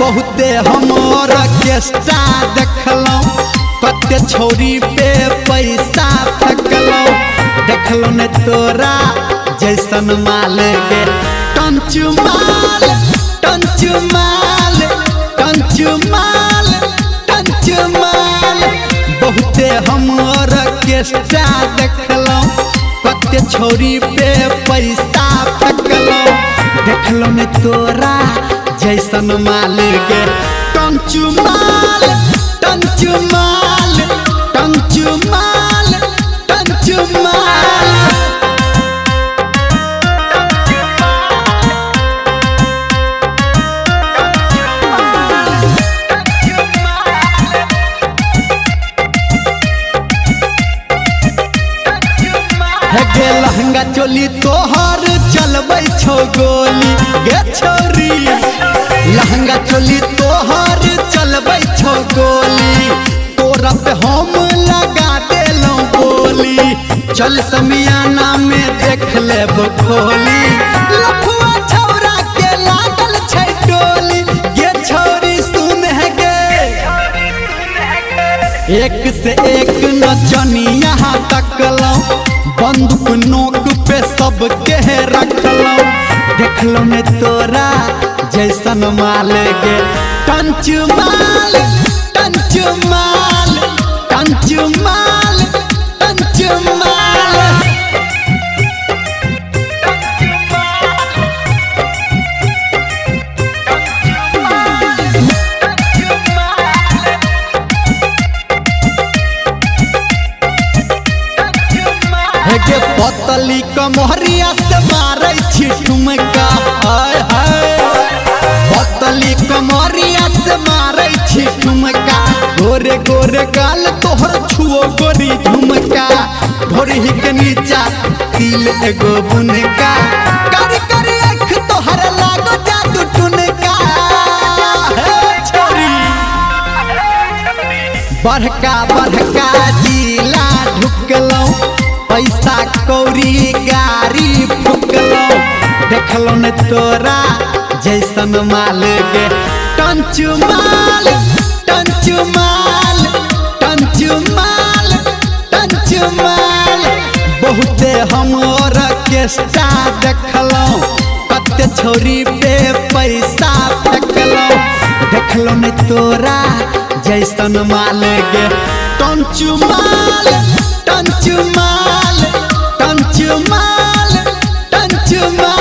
बहुते हमर केस्टा देखलौं, कते छौरी पे पैसा फेंकलौं। देखलौं ने तोरा जैसन माल गे, टंचू माल टंचू माल टंचू माल टंचू माल। बहुते हमर केस्टा देखलौं, कते छौरी पे पैसा फेंकलौं। देखलौं ने तोरा जैसन माल गे, टंचू माल टंचू माल टंचू माल टंचू माल। हे गे लहंगा चोली तोहर चलबै छौ गोली गे छौरी, लहंगा चोली तोहर चलबै छौ गोली। तोरा पे हम लगा देलौं बोली, चल समियाना में देख लेब खोली। लफुआ छौरा के लागल छै टोली गे छौरी सुन है गे, एक से एक नचनिया तकलौं, बंदूक नोक पे सबके रखलौं। देखलौं ने तोरा जैसन माल गे, टंचू माल टंचू माल टंचू माल टंचू माल। हे गे पतली कमहरिया से मारै छी ठुमका, हाय हाय पतली कमहरिया से मारै छी ठुमका। गोरे गोरे गाल तोहर छुओ गोरी झुमका, ढोरी के नीचा तिल एगो बुनका। कर कर आँख तोहर लागो जादू टुनका, हे छोरी बड़का बड़का जिला ढुकलौं, पैसा कौड़ी गाड़ी फुकलौं। देखलौं ने तोरा जैसन माल गे, टंचू माल टंचू माल टंचू माल टंचू माल। बहुते हमर केस्टा देखलौं, कते छौरी पे पैसा फेंकलौं। देखलौं ने तोरा जैसन माल गे, टंचू माल टंचू माल टंचू माल टंचू माल।